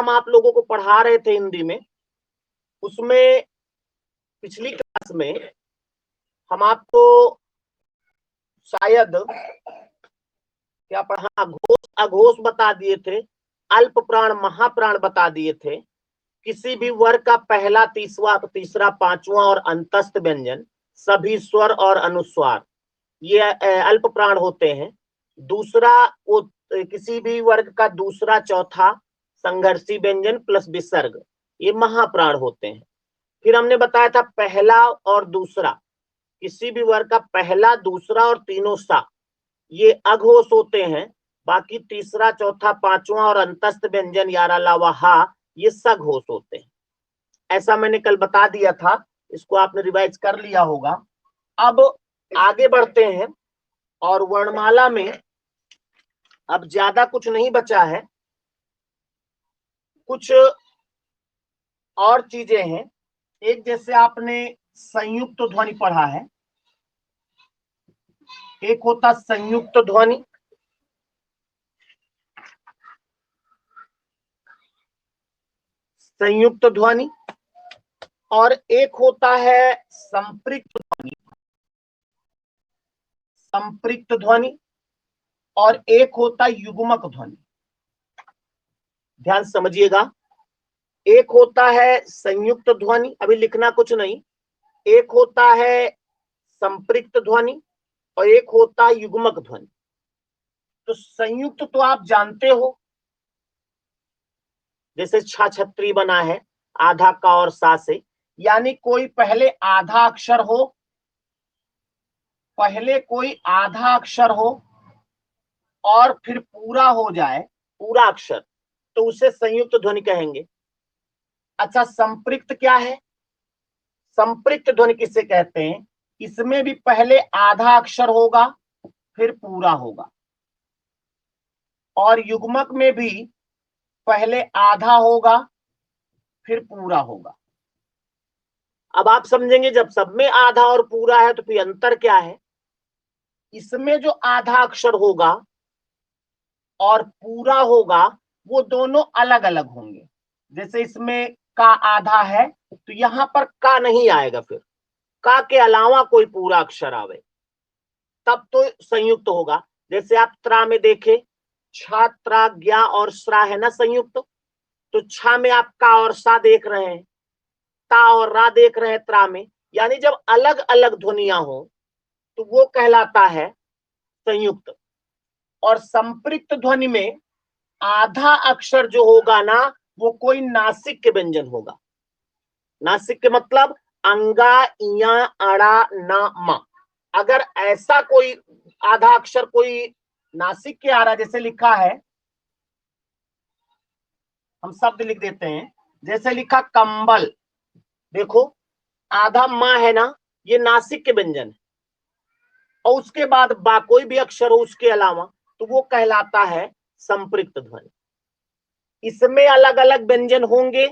हम आप लोगों को पढ़ा रहे थे हिंदी में, उसमें पिछली क्लास में हम आपको शायद क्या पढ़ा, घोष अघोष बता दिए थे, अल्प प्राण महाप्राण बता दिए थे। किसी भी वर्ग का पहला तीसरा पांचवा और अंतस्थ व्यंजन सभी स्वर और अनुस्वार ये अल्प प्राण होते हैं। दूसरा वो किसी भी वर्ग का दूसरा चौथा संघर्षी व्यंजन प्लस विसर्ग ये महाप्राण होते हैं। फिर हमने बताया था पहला और दूसरा, किसी भी वर्ग का पहला दूसरा और तीनों सा ये अघोष होते हैं। बाकी तीसरा चौथा पांचवा और अंतस्थ व्यंजन यारा लावा हा ये सघोष होते हैं। ऐसा मैंने कल बता दिया था, इसको आपने रिवाइज कर लिया होगा। अब आगे बढ़ते हैं और वर्णमाला में अब ज्यादा कुछ नहीं बचा है, कुछ और चीजें हैं। एक जैसे आपने संयुक्त ध्वनि पढ़ा है, एक होता संयुक्त ध्वनि, संयुक्त ध्वनि, और एक होता है संपृक्त ध्वनि, संपृक्त ध्वनि, और एक होता युग्मक ध्वनि। ध्यान समझिएगा, एक होता है संयुक्त ध्वनि, अभी लिखना कुछ नहीं, एक होता है संपृक्त ध्वनि और एक होता है युग्मक ध्वनि। तो संयुक्त तो आप जानते हो, जैसे छा छत्री बना है आधा का और सा से, यानी कोई पहले आधा अक्षर हो, पहले कोई आधा अक्षर हो और फिर पूरा हो जाए पूरा अक्षर, तो उसे संयुक्त ध्वनि कहेंगे। अच्छा, संपृक्त क्या है? संपृक्त ध्वनि किसे कहते हैं? इसमें भी पहले आधा अक्षर होगा फिर पूरा होगा, और युग्मक में भी पहले आधा होगा फिर पूरा होगा। अब आप समझेंगे जब सब में आधा और पूरा है तो फिर अंतर क्या है। इसमें जो आधा अक्षर होगा और पूरा होगा वो दोनों अलग अलग होंगे। जैसे इसमें का आधा है तो यहां पर का नहीं आएगा, फिर का के अलावा कोई पूरा अक्षर आवे तब तो संयुक्त होगा। जैसे आप त्रा में देखे, छा त्रा ज्ञा और श्रा है ना संयुक्त, तो छा में आप का और सा देख रहे हैं, ता और रा देख रहे हैं त्रा में, यानी जब अलग अलग ध्वनियां हो तो वो कहलाता है संयुक्त। और संपृक्त ध्वनि में आधा अक्षर जो होगा ना वो कोई नासिक के व्यंजन होगा। नासिक के मतलब अंगा इया अड़ा ना मा। अगर ऐसा कोई आधा अक्षर कोई नासिक के आ रहा, जैसे लिखा है, हम शब्द लिख देते हैं, जैसे लिखा कंबल, देखो आधा माँ है ना, ये नासिक के व्यंजन है, और उसके बाद बा कोई भी अक्षर हो उसके अलावा, तो वो कहलाता है संपृक्त ध्वनि। इसमें अलग अलग व्यंजन होंगे,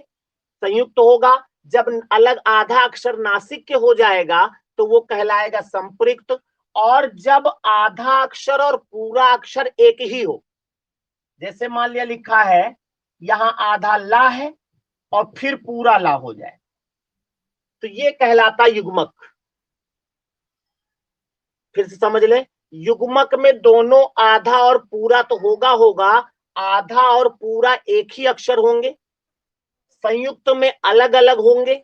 संयुक्त होगा। जब अलग आधा अक्षर नासिक के हो जाएगा तो वो कहलाएगा संपृक्त। और जब आधा अक्षर और पूरा अक्षर एक ही हो, जैसे मान लिया लिखा है यहां आधा ला है और फिर पूरा ला हो जाए, तो ये कहलाता युग्मक। फिर से समझ ले, युग्मक में दोनों आधा और पूरा तो होगा होगा, आधा और पूरा एक ही अक्षर होंगे, संयुक्त में अलग अलग होंगे,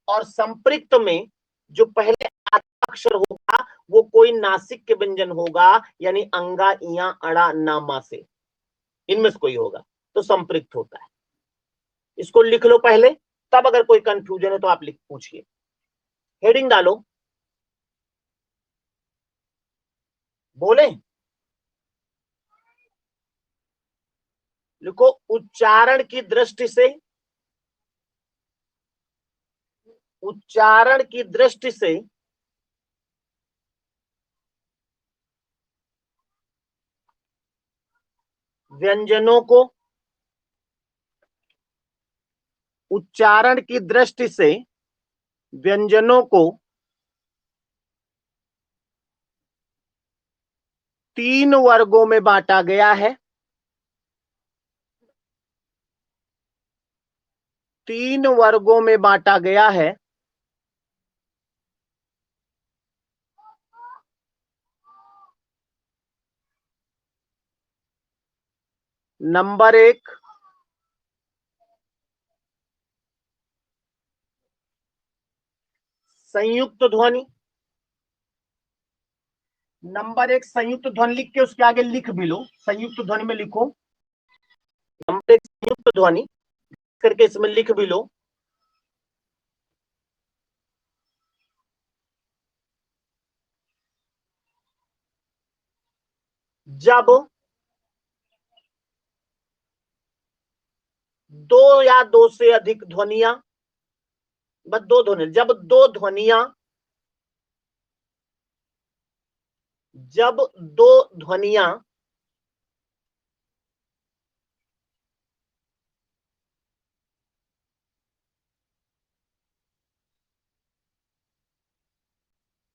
और संपृक्त में जो पहले आधा अक्षर होगा वो कोई नासिक के व्यंजन होगा, यानी अंगा इया अड़ा नामा से, इनमें से कोई होगा, तो संपृक्त होता है। इसको लिख लो पहले, तब अगर कोई कंफ्यूजन है तो आप लिख पूछिए। हेडिंग डालो, बोले लिखो, उच्चारण की दृष्टि से, उच्चारण की दृष्टि से व्यंजनों को, उच्चारण की दृष्टि से व्यंजनों को 3 वर्गों में बांटा गया है। 3 वर्गों में बांटा गया है। नंबर 1 संयुक्त ध्वनि। नंबर 1 संयुक्त ध्वनि लिख के उसके आगे लिख भी लो, संयुक्त ध्वनि में लिखो नंबर 1 संयुक्त ध्वनि करके इसमें लिख भी लो। जब 2 या 2 से अधिक ध्वनियां, बस 2 ध्वनि, जब दो ध्वनियां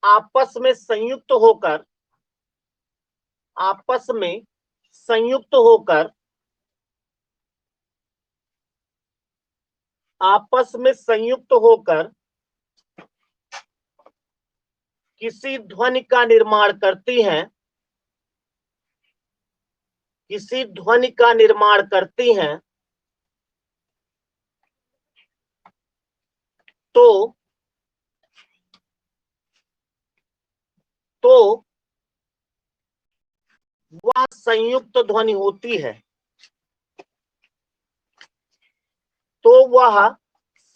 आपस में संयुक्त होकर आपस में संयुक्त होकर आपस में संयुक्त होकर किसी ध्वनि का निर्माण करती हैं, किसी ध्वनि का निर्माण करती हैं, तो वह संयुक्त ध्वनि होती है, तो वह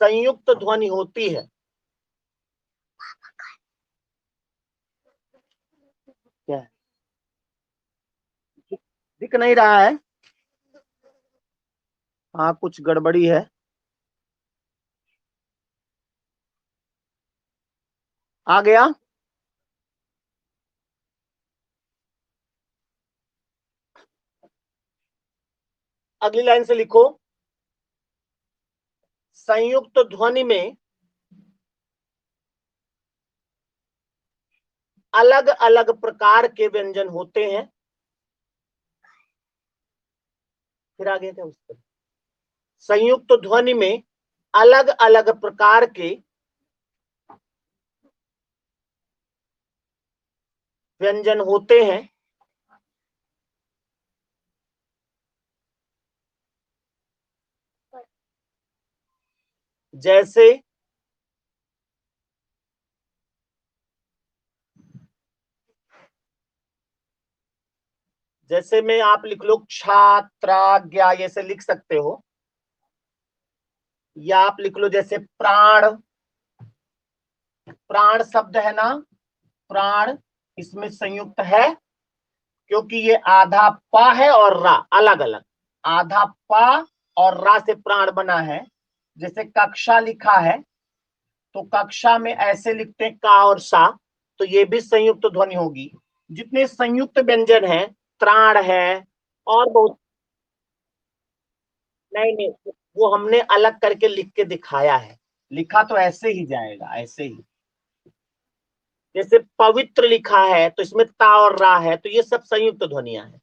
संयुक्त ध्वनि होती है। क्या है? दिख नहीं रहा है? हाँ कुछ गड़बड़ी है। आ गया? अगली लाइन से लिखो, संयुक्त ध्वनि में अलग अलग प्रकार के व्यंजन होते हैं। फिर आगे क्या उसका, संयुक्त ध्वनि में अलग अलग प्रकार के व्यंजन होते हैं। जैसे जैसे में आप लिख लो छात्राज्ञा, ऐसे लिख सकते हो, या आप लिख लो जैसे प्राण, प्राण शब्द है ना, प्राण, इसमें संयुक्त है क्योंकि ये आधा पा है और रा, अलग अलग आधा पा और रा से प्राण बना है। जैसे कक्षा लिखा है तो कक्षा में ऐसे लिखते हैं का और सा, तो ये भी संयुक्त ध्वनि होगी। जितने संयुक्त व्यंजन हैं, त्राण है और बहुत, नहीं नहीं, वो हमने अलग करके लिख के दिखाया है, लिखा तो ऐसे ही जाएगा, ऐसे ही। जैसे पवित्र लिखा है तो इसमें ता और रा है, तो ये सब संयुक्त ध्वनियां हैं।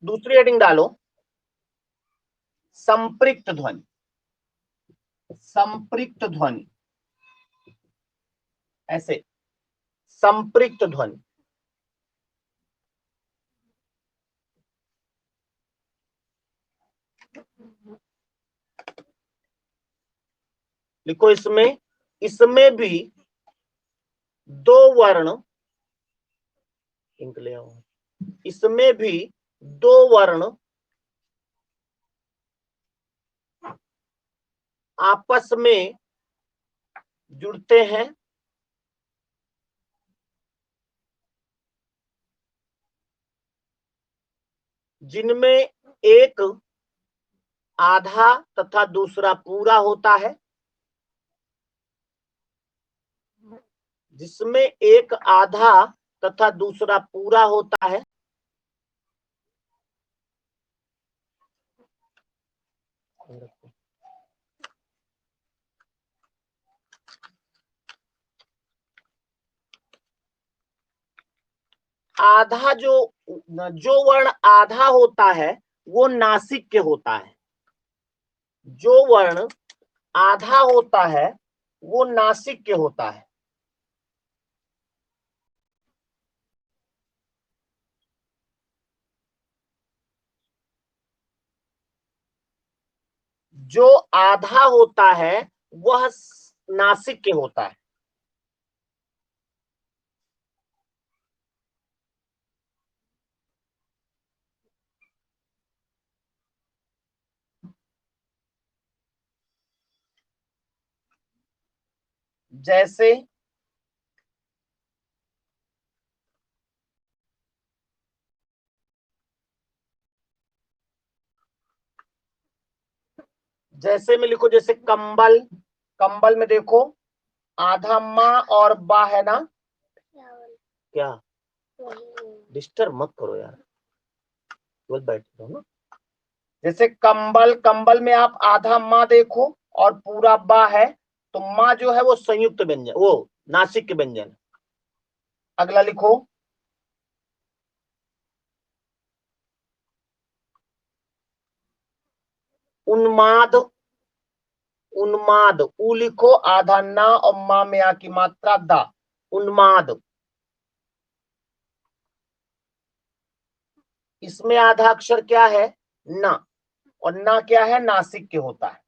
दूसरी हेडिंग डालो, संपृक्त ध्वनि। संपृक्त ध्वनि, ऐसे संपृक्त ध्वनि लिखो। इसमें इसमें भी दो वर्ण, इसमें भी दो वर्ण आपस में जुड़ते हैं, जिनमें एक आधा तथा दूसरा पूरा होता है, जिसमें एक आधा तथा दूसरा पूरा होता है। आधा जो वर्ण आधा होता है वो नासिक के होता है। जो वर्ण आधा होता है वो नासिक के होता है। जो आधा होता है वह नासिक के होता है। जैसे जैसे में लिखो, जैसे कंबल, कंबल में देखो आधा माँ और बा है ना। क्या डिस्टर्ब मत करो यार, बोल बैठे हो ना। जैसे कंबल, कंबल में आप आधा माँ देखो और पूरा बा है, तो माँ जो है वो संयुक्त व्यंजन, वो नासिक के व्यंजन। अगला लिखो उन्माद, उन्माद, उ लिखो आधा ना और माँ में आ की मात्रा दा, उन्माद। इसमें आधा अक्षर क्या है, ना, और ना क्या है, नासिक के होता है।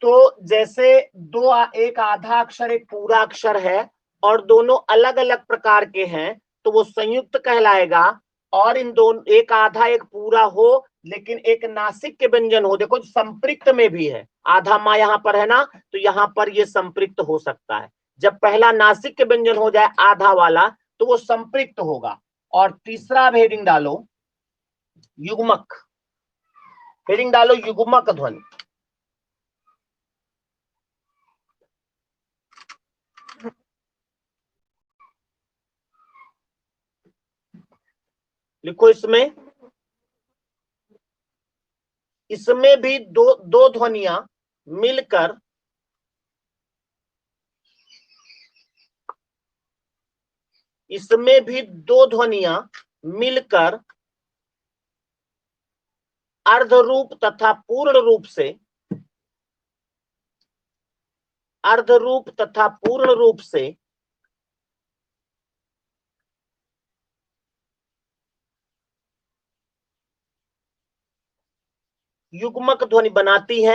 तो जैसे दो, एक आधा अक्षर एक पूरा अक्षर है और दोनों अलग अलग प्रकार के हैं, तो वो संयुक्त कहलाएगा। और इन दोनों, एक आधा एक पूरा हो लेकिन एक नासिक के व्यंजन हो, देखो संपृक्त में भी है, आधा माँ यहाँ पर है ना, तो यहाँ पर ये संपृक्त हो सकता है। जब पहला नासिक के व्यंजन हो जाए आधा वाला, तो वो संपृक्त होगा। और तीसरा हेडिंग डालो युग्मक, हेडिंग डालो युग्मक ध्वनि। लिखो इसमें, इसमें भी दो दो ध्वनियां मिलकर, इसमें भी दो ध्वनियां मिलकर अर्ध रूप तथा पूर्ण रूप से, अर्ध रूप तथा पूर्ण रूप से युग्मक ध्वनि बनाती है।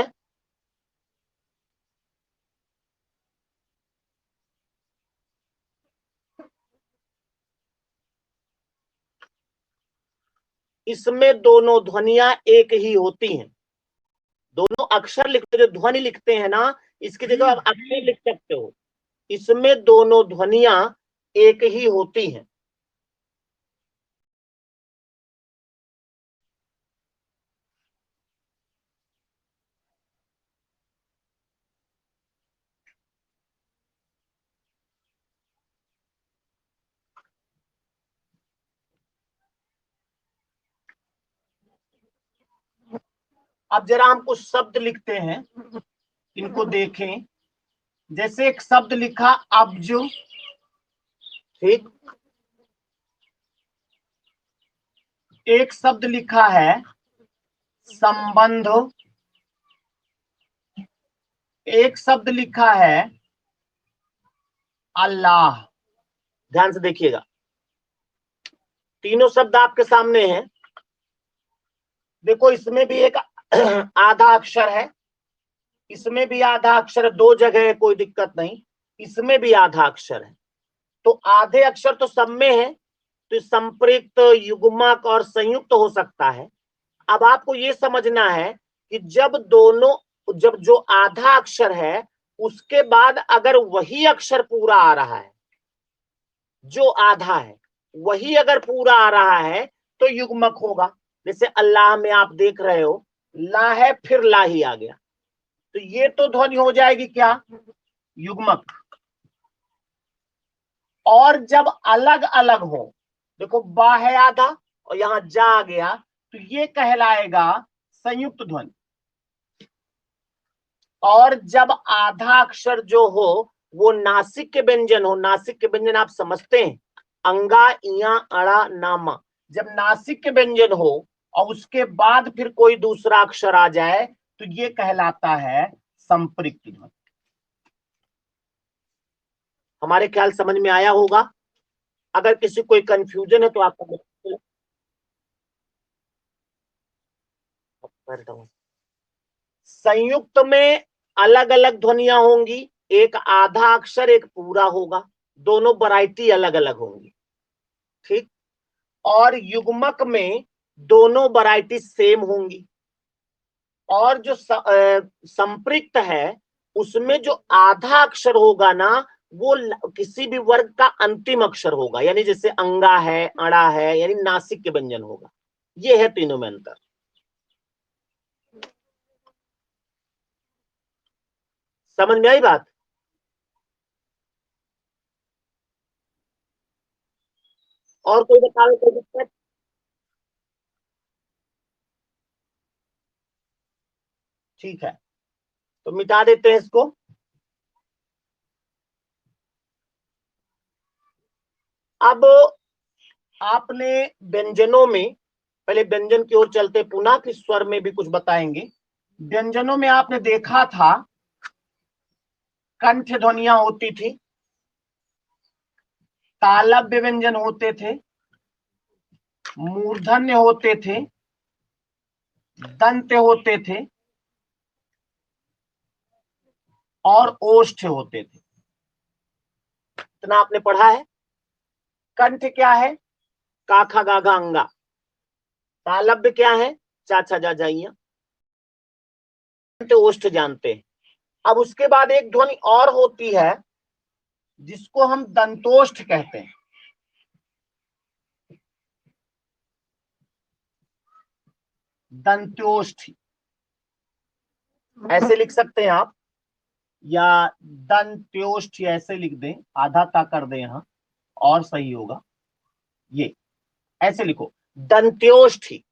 इसमें दोनों ध्वनियां एक ही होती हैं। दोनों अक्षर लिखते, जो ध्वनि लिखते हैं ना, इसकी जगह आप अक्षर लिख सकते हो। इसमें दोनों ध्वनियां एक ही होती हैं। अब जरा हम कुछ शब्द लिखते हैं, इनको देखें। जैसे एक शब्द लिखा अब्ज, ठीक। एक शब्द लिखा है संबंध, एक शब्द लिखा है अल्लाह। ध्यान से देखिएगा, तीनों शब्द आपके सामने हैं। देखो इसमें भी एक आधा अक्षर है, इसमें भी आधा अक्षर, दो जगह है, कोई दिक्कत नहीं। इसमें भी आधा अक्षर है, तो आधे अक्षर तो सब में है, तो संपृक्त, युग्मक और संयुक्त हो सकता है। अब आपको ये समझना है कि जब दोनों, जब जो आधा अक्षर है उसके बाद अगर वही अक्षर पूरा आ रहा है, जो आधा है वही अगर पूरा आ रहा है तो युग्मक होगा। जैसे अल्लाह में आप देख रहे हो ला है, फिर ला ही आ गया, तो ये तो ध्वनि हो जाएगी क्या, युग्मक। और जब अलग अलग हो, देखो बा है आधा और यहां जा आ गया, तो ये कहलाएगा संयुक्त ध्वनि। और जब आधा अक्षर जो हो वो नासिक के व्यंजन हो। नासिक के व्यंजन आप समझते हैं, अंगा, इया, अड़ा, नामा। जब नासिक के व्यंजन हो और उसके बाद फिर कोई दूसरा अक्षर आ जाए तो ये कहलाता है संपृक्त ध्वनि। हमारे ख्याल समझ में आया होगा। अगर किसी कोई कंफ्यूजन है तो आपको संयुक्त में अलग अलग ध्वनियां होंगी, एक आधा अक्षर एक पूरा होगा, दोनों वैरायटी अलग अलग होंगी, ठीक। और युग्मक में दोनों वैरायटी सेम होंगी। और जो संपृक्त है उसमें जो आधा अक्षर होगा ना वो किसी भी वर्ग का अंतिम अक्षर होगा, यानी जैसे अंगा है, अड़ा है, यानी नासिक के व्यंजन होगा। ये है तीनों में अंतर। समझ में आई बात? और कोई बताओ, कोई दिक्कत? ठीक है, तो मिटा देते हैं इसको। अब आपने व्यंजनों में, पहले व्यंजन की ओर चलते पुनः, कि स्वर में भी कुछ बताएंगे। व्यंजनों में आपने देखा था कंठ ध्वनियां होती थी, तालव्य व्यंजन होते थे, मूर्धन्य होते थे, दंत होते थे और ओष्ठ होते थे। इतना आपने पढ़ा है। कंठ क्या है? काखा गाघा अंगा। तालव्य क्या है? चाचा जाजाइया। दंत ओष्ठ जानते हैं। अब उसके बाद एक ध्वनि और होती है जिसको हम दंतोष्ठ कहते हैं। दंत्योष्ठ ऐसे लिख सकते हैं आप, या दंत्योष्ठ ऐसे लिख दें, आधा ता कर दें यहां और सही होगा। ये ऐसे लिखो, दंत्योष्ठी।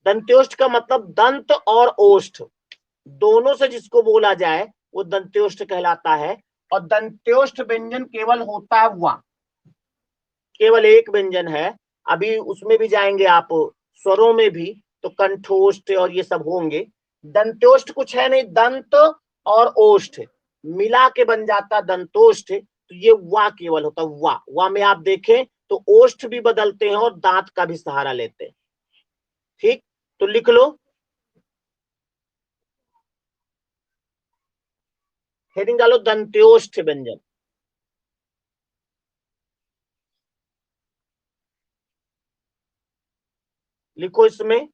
दंत्योष्ठ का मतलब दंत और ओष्ठ दोनों से जिसको बोला जाए वो दंत्योष्ठ कहलाता है। और दंत्योष्ठ व्यंजन केवल होता है वहां, केवल एक व्यंजन है। अभी उसमें भी जाएंगे आप, स्वरों में भी, तो कंठोष्ठ और ये सब होंगे। दंत्योष्ठ कुछ है नहीं, दंत और ओष्ठ मिला के बन जाता दंतोष्ठ। तो ये वा केवल होता, वा में आप देखें तो ओष्ठ भी बदलते हैं और दांत का भी सहारा लेते हैं, ठीक। तो लिख लो, हेडिंग डालो दंत्योष्ठ व्यंजन। लिखो इसमें,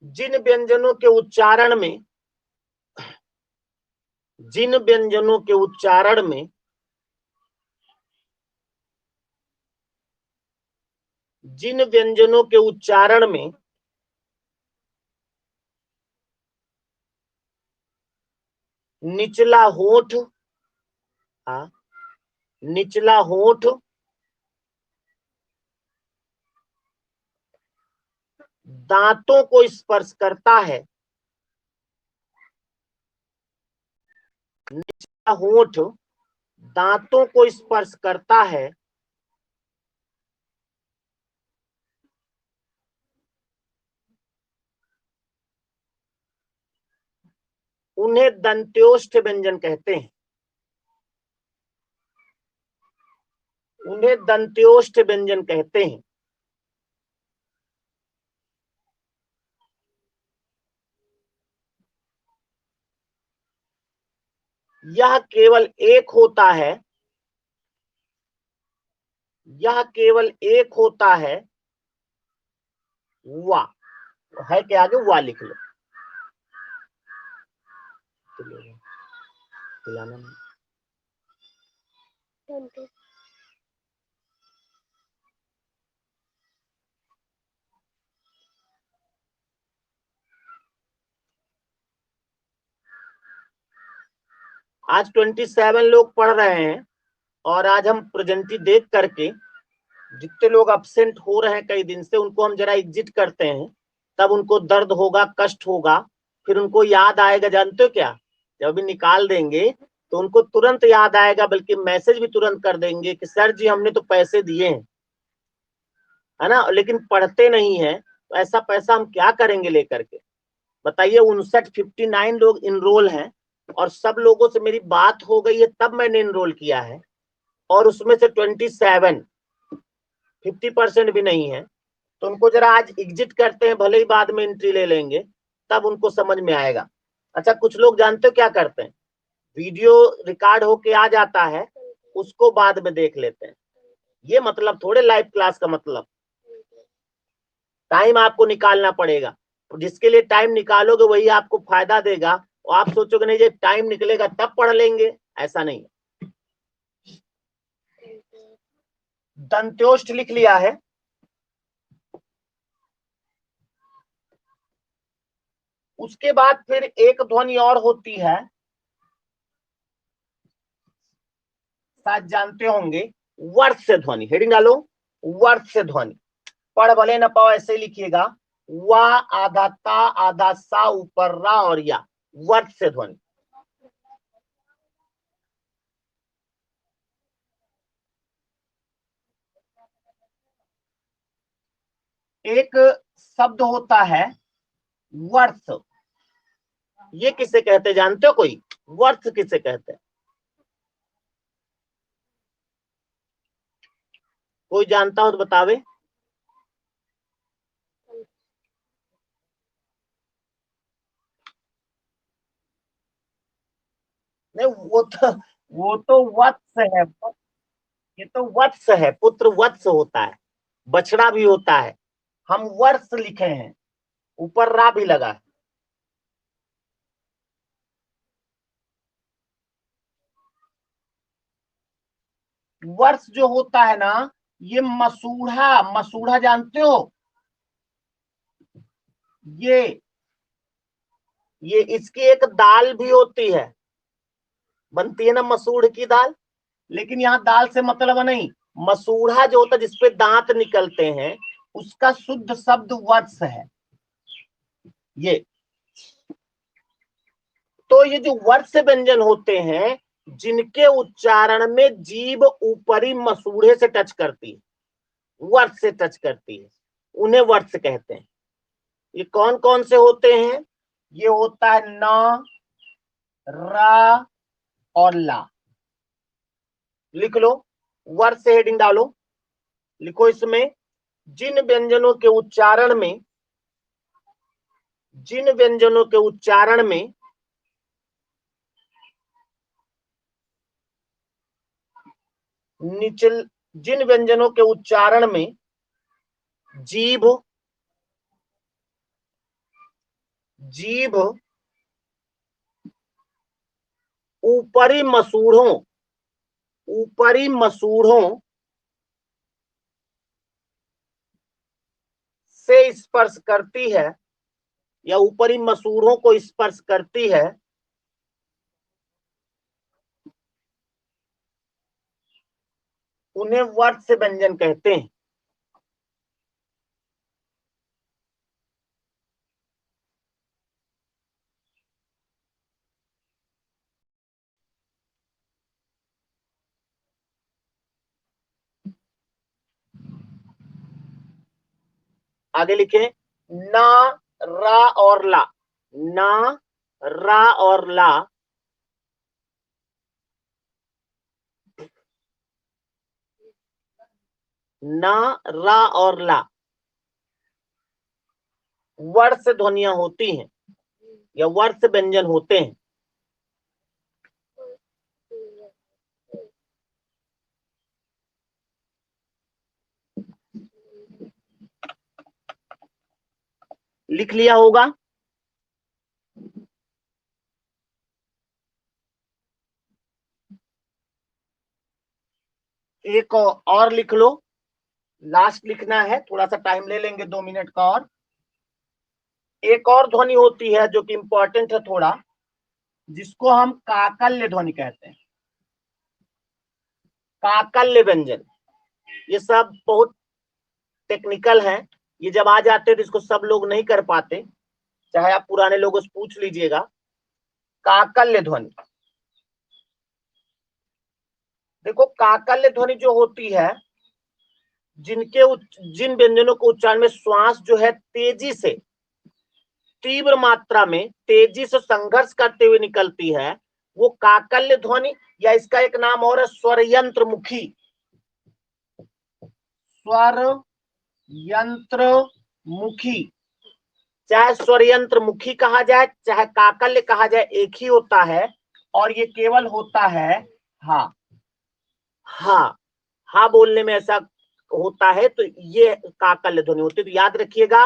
जिन व्यंजनों के उच्चारण में, जिन व्यंजनों के उच्चारण में जिन व्यंजनों के उच्चारण में निचला होंठ, हाँ, निचला होंठ दांतों को स्पर्श करता है, निचला होंठ दांतों को स्पर्श करता है, उन्हें दंत्योष्ठ व्यंजन कहते हैं। उन्हें दंत्योष्ठ व्यंजन कहते हैं। यह केवल एक होता है, यह केवल एक होता है वा, है के आगे वा लिख लो। आज 27 लोग पढ़ रहे हैं और आज हम प्रेजेंटी देख करके जितने लोग अब्सेंट हो रहे हैं कई दिन से उनको हम जरा एग्जिट करते हैं, तब उनको दर्द होगा, कष्ट होगा, फिर उनको याद आएगा। जानते हो क्या, जब भी निकाल देंगे तो उनको तुरंत याद आएगा, बल्कि मैसेज भी तुरंत कर देंगे कि सर जी हमने तो पैसे दिए हैं, है ना, लेकिन पढ़ते नहीं है, तो ऐसा पैसा हम क्या करेंगे लेकर के। बताइए, 59 लोग इनरोल हैं और सब लोगों से मेरी बात हो गई है तब मैंने इनरोल किया है, और उसमें से 50% भी नहीं है। तो उनको जरा आज एग्जिट करते हैं, भले ही बाद में एंट्री ले लेंगे, तब उनको समझ में आएगा। अच्छा, कुछ लोग जानते हो क्या करते हैं, वीडियो रिकॉर्ड होके आ जाता है, उसको बाद में देख लेते हैं। ये मतलब थोड़े लाइव क्लास का मतलब, टाइम आपको निकालना पड़ेगा। जिसके लिए टाइम निकालोगे वही आपको फायदा देगा, और आप सोचोगे नहीं जब टाइम निकलेगा तब पढ़ लेंगे, ऐसा नहीं। दंत्योष्ठ लिख लिया है। उसके बाद फिर एक ध्वनि और होती है, शायद जानते होंगे, वर्ष ध्वनि। हेडिंग डालो, वर्ष ध्वनि। पढ़ भले न पाओ ऐसे लिखिएगा, वा आधा ता आधा सा ऊपर रा और या, वर्ष ध्वनि। एक शब्द होता है वर्ष, ये किसे कहते जानते हो कोई, वर्ष किसे कहते हैं, कोई जानता हो तो बतावे। नहीं, वो तो वत्स है, ये तो वत्स है, पुत्र वत्स होता है, बछड़ा भी होता है। हम वर्ष लिखे हैं, ऊपर रा भी लगा है। वर्ष जो होता है ना, ये मसूढ़ा, मसूढ़ा जानते हो, ये ये इसकी एक दाल भी होती है, बनती है ना मसूढ़ की दाल, लेकिन यहाँ दाल से मतलब नहीं, मसूढ़ा जो होता है जिसपे दांत निकलते हैं, उसका शुद्ध शब्द वर्ष है ये। तो ये जो वर्ष व्यंजन होते हैं, जिनके उच्चारण में जीभ ऊपरी मसूढ़े से टच करती है, वर्ष से टच करती है, उन्हें वर्ष कहते हैं। ये कौन कौन से होते हैं, ये होता है न, रा और ला। लिख लो, वर्ष से हेडिंग डालो, लिखो इसमें, जिन व्यंजनों के उच्चारण में, जिन व्यंजनों के उच्चारण में निचल, जिन व्यंजनों के उच्चारण में जीभ, जीभ ऊपरी मसूढ़ों, ऊपरी मसूढ़ों से स्पर्श करती है, या ऊपरी मसूढ़ों को स्पर्श करती है, उन्हें वर्ष व्यंजन कहते हैं। आगे लिखे, ना, रा और ला, ना, रा और ला, ना, रा और ला वर्ष ध्वनियां होती हैं, या वर्ष व्यंजन होते हैं। लिख लिया होगा। एक और लिख लो, लास्ट लिखना है, थोड़ा सा टाइम ले लेंगे, 2 मिनट का और। एक और ध्वनि होती है जो कि इंपॉर्टेंट है थोड़ा, जिसको हम काकल्य ध्वनि कहते हैं, काकल्य व्यंजन। ये सब बहुत टेक्निकल है, ये जब आ जाते हैं तो इसको सब लोग नहीं कर पाते, चाहे आप पुराने लोगों से पूछ लीजिएगा। काकल्य ध्वनि, देखो काकल्य ध्वनि जो होती है, जिन व्यंजनों को उच्चारण में श्वास जो है तेजी से, तीव्र मात्रा में तेजी से संघर्ष करते हुए निकलती है, वो काकल्य ध्वनि, या इसका एक नाम और है स्वर यंत्र मुखी। स्वर यंत्र मुखी, चाहे स्वर यंत्र मुखी कहा जाए चाहे काकल्य कहा जाए, एक ही होता है, और ये केवल होता है हा। हा, हा बोलने में ऐसा होता है, तो ये काकल्य ध्वनि होती है। तो याद रखिएगा,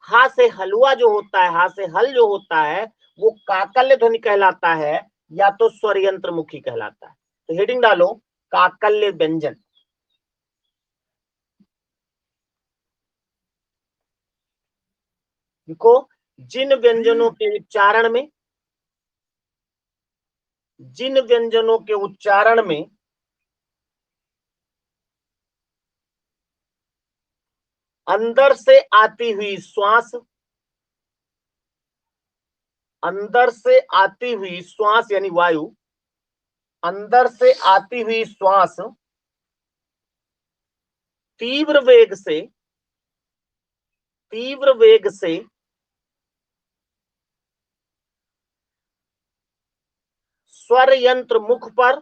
हा से हलवा जो होता है, हा से हल जो होता है, वो काकल्य ध्वनि कहलाता है, या तो स्वर यंत्र मुखी कहलाता है। तो हेडिंग डालो काकल्य व्यंजन। देखो, जिन व्यंजनों के उच्चारण में, जिन व्यंजनों के उच्चारण में अंदर से आती हुई श्वास, अंदर से आती हुई श्वास यानी वायु, अंदर से आती हुई श्वास तीव्र वेग से, तीव्र वेग से स्वर यंत्र मुख पर,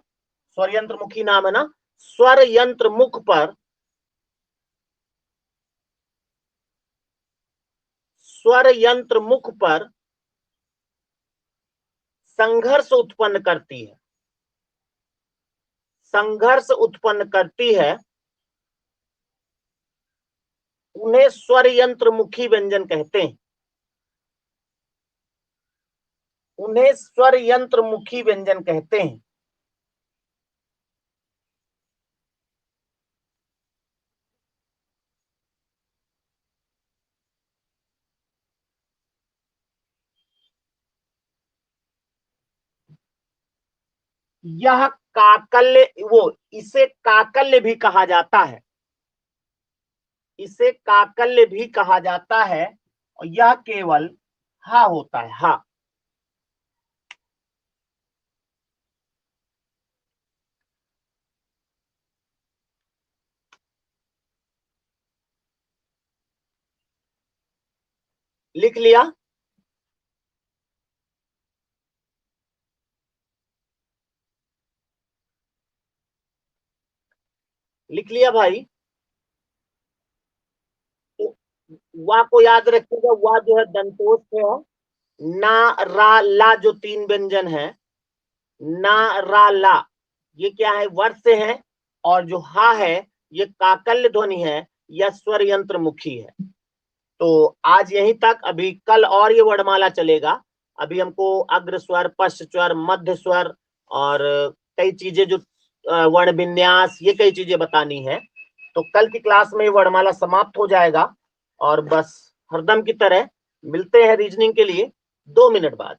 स्वर यंत्र मुखी नाम है ना, स्वर यंत्र मुख पर, स्वर यंत्र मुख पर संघर्ष उत्पन्न करती है, संघर्ष उत्पन्न करती है, उन्हें स्वर यंत्र मुखी व्यंजन कहते हैं, उन्हें स्वर यंत्र मुखी व्यंजन कहते हैं। यह काकल्य, वो इसे काकल्य भी कहा जाता है, इसे काकल्य भी कहा जाता है, और यह केवल हा होता है, हा। लिख लिया? लिख लिया भाई? तो वा को याद रखिएगा, वा जो है दंतोष है, ना रा ला जो तीन व्यंजन है, ना रा ला, ये क्या है, वर्ष से है, और जो हा है ये काकल्य ध्वनि है, यह स्वर यंत्र मुखी है। तो आज यहीं तक, अभी कल और ये वर्णमाला चलेगा। अभी हमको अग्र स्वर, पश्च स्वर, मध्य स्वर और कई चीजें जो वर्ण विन्यास, ये कई चीजें बतानी है। तो कल की क्लास में वर्णमाला समाप्त हो जाएगा, और बस हरदम की तरह मिलते हैं रीजनिंग के लिए 2 मिनट बाद।